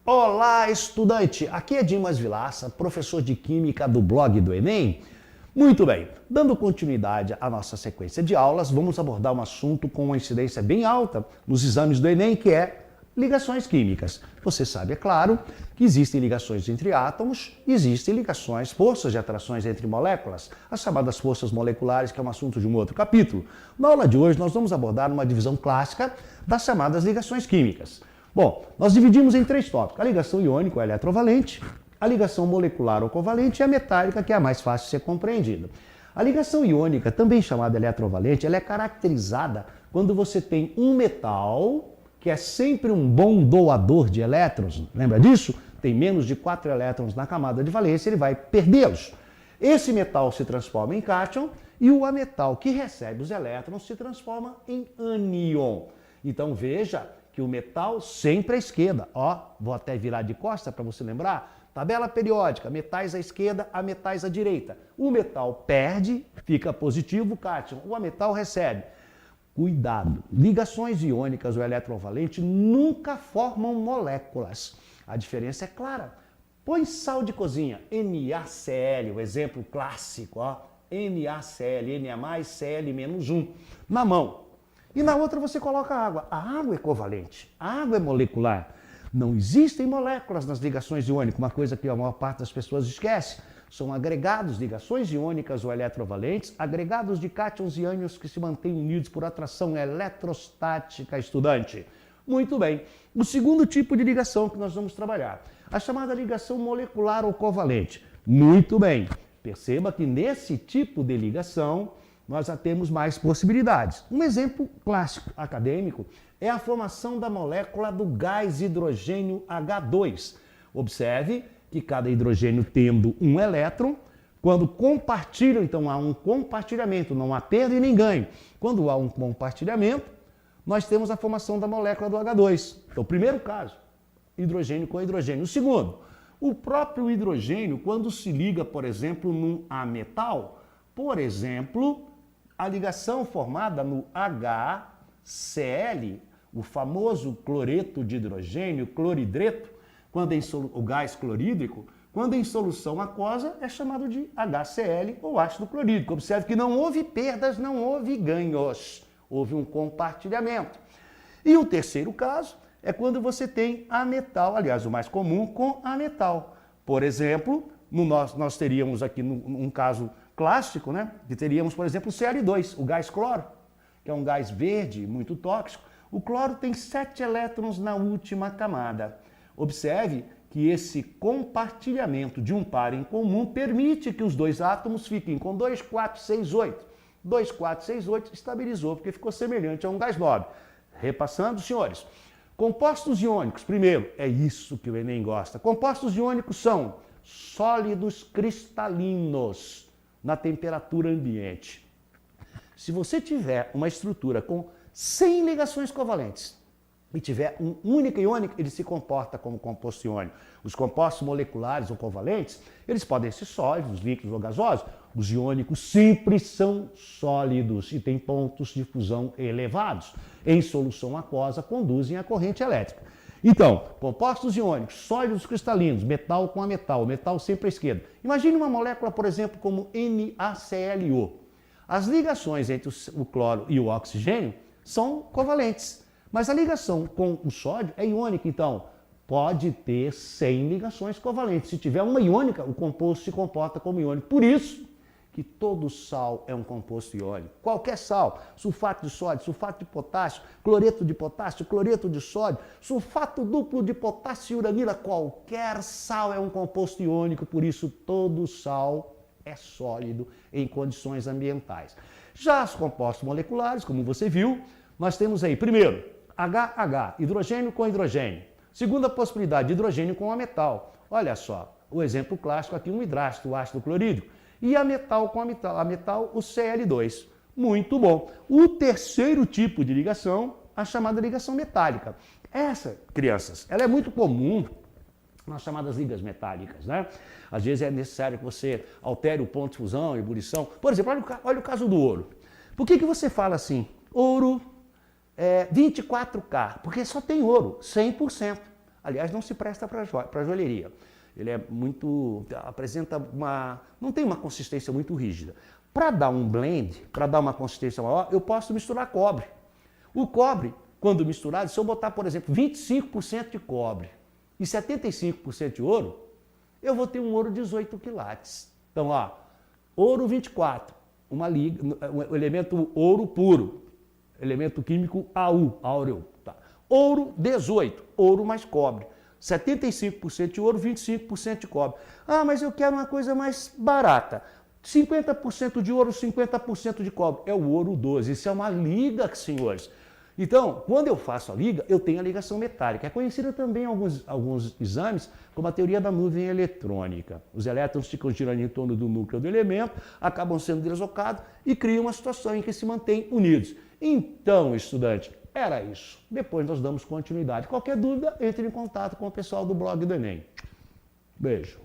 Olá, estudante! Aqui é Dimas Vilaça, professor de Química do blog do Enem. Muito bem, dando continuidade à nossa sequência de aulas, vamos abordar um assunto com uma incidência bem alta nos exames do Enem, que é ligações químicas. Você sabe, é claro, que existem ligações entre átomos, existem ligações, forças de atrações entre moléculas, as chamadas forças moleculares, que é um assunto de um outro capítulo. Na aula de hoje, nós vamos abordar uma divisão clássica das chamadas ligações químicas. Bom, nós dividimos em três tópicos: a ligação iônica ou eletrovalente, a ligação molecular ou covalente e a metálica, que é a mais fácil de ser compreendida. A ligação iônica, também chamada eletrovalente, ela é caracterizada quando você tem um metal que é sempre um bom doador de elétrons. Lembra disso? Tem menos de 4 elétrons na camada de valência, ele vai perdê-los. Esse metal se transforma em cátion e o ametal que recebe os elétrons se transforma em ânion. Então veja que o metal sempre à esquerda. Ó, vou até virar de costa para você lembrar. Tabela periódica, metais à esquerda, a metais à direita. O metal perde, fica positivo, cátion. O ametal recebe. Cuidado, ligações iônicas ou eletrovalentes nunca formam moléculas. A diferença é clara. Põe sal de cozinha, NaCl, o exemplo clássico, ó. NaCl, Na+, Cl-1, na mão. E na outra você coloca água. A água é covalente, a água é molecular. Não existem moléculas nas ligações iônicas, uma coisa que a maior parte das pessoas esquece. São agregados, ligações iônicas ou eletrovalentes, agregados de cátions e ânions que se mantêm unidos por atração eletrostática, estudante. Muito bem. O segundo tipo de ligação que nós vamos trabalhar, a chamada ligação molecular ou covalente. Muito bem. Perceba que nesse tipo de ligação nós já temos mais possibilidades. Um exemplo clássico acadêmico é a formação da molécula do gás hidrogênio H2. Observe que cada hidrogênio tendo um elétron, quando compartilham, então há um compartilhamento, não há perda e nem ganho. Quando há um compartilhamento, nós temos a formação da molécula do H2. Então, o primeiro caso, hidrogênio com hidrogênio. O segundo, o próprio hidrogênio, quando se liga, por exemplo, num ametal, por exemplo, a ligação formada no HCl, o famoso cloreto de hidrogênio, cloridreto, quando o gás clorídrico, quando em solução aquosa, é chamado de HCl ou ácido clorídrico. Observe que não houve perdas, não houve ganhos, houve um compartilhamento. E o terceiro caso é quando você tem ametal, aliás, o mais comum, com ametal. Por exemplo, nós teríamos aqui um caso clássico, né? Que teríamos, por exemplo, o Cl2, o gás cloro, que é um gás verde, muito tóxico. O cloro tem 7 elétrons na última camada. Observe que esse compartilhamento de um par em comum permite que os dois átomos fiquem com 2, 4, 6, 8. 2, 4, 6, 8 estabilizou, porque ficou semelhante a um gás nobre. Repassando, senhores. Compostos iônicos, primeiro, é isso que o Enem gosta. Compostos iônicos são sólidos cristalinos na temperatura ambiente. Se você tiver uma estrutura com 100 ligações covalentes e tiver um único iônico, ele se comporta como composto iônico. Os compostos moleculares ou covalentes, eles podem ser sólidos, líquidos ou gasosos. Os iônicos sempre são sólidos e têm pontos de fusão elevados. Em solução aquosa, conduzem a corrente elétrica. Então, compostos iônicos, sólidos cristalinos, metal com ametal, metal sempre à esquerda. Imagine uma molécula, por exemplo, como NaClO. As ligações entre o cloro e o oxigênio são covalentes. Mas a ligação com o sódio é iônica, então pode ter 100 ligações covalentes. Se tiver uma iônica, o composto se comporta como iônico. Por isso que todo sal é um composto iônico. Qualquer sal, sulfato de sódio, sulfato de potássio, cloreto de potássio, cloreto de sódio, sulfato duplo de potássio e uranila, qualquer sal é um composto iônico, por isso todo sal é sólido em condições ambientais. Já os compostos moleculares, como você viu, nós temos aí, primeiro, HH, hidrogênio com hidrogênio. Segunda possibilidade, hidrogênio com ametal. Olha só, o exemplo clássico aqui, um hidrácido, o ácido clorídrico. E ametal com ametal, o Cl2. Muito bom. O terceiro tipo de ligação, a chamada ligação metálica. Essa, crianças, ela é muito comum nas chamadas ligas metálicas, né? Às vezes é necessário que você altere o ponto de fusão, ebulição. Por exemplo, olha o caso do ouro. Por que você fala assim, ouro 24K? Porque só tem ouro, 100%. Aliás, não se presta para joalheria. Ele é muito, apresenta não tem uma consistência muito rígida. Para dar um blend, para dar uma consistência maior, eu posso misturar cobre. O cobre, quando misturado, se eu botar, por exemplo, 25% de cobre e 75% de ouro, eu vou ter um ouro 18 quilates. Então, ó, ouro 24, um elemento ouro puro, elemento químico AU, áureo. Tá. Ouro 18, ouro mais cobre. 75% de ouro, 25% de cobre. Ah, mas eu quero uma coisa mais barata. 50% de ouro, 50% de cobre. É o ouro 12. Isso é uma liga, senhores. Então, quando eu faço a liga, eu tenho a ligação metálica. É conhecida também em alguns exames como a teoria da nuvem eletrônica. Os elétrons ficam girando em torno do núcleo do elemento, acabam sendo deslocados e criam uma situação em que se mantêm unidos. Então, estudante, era isso. Depois nós damos continuidade. Qualquer dúvida, entre em contato com o pessoal do blog do Enem. Beijo.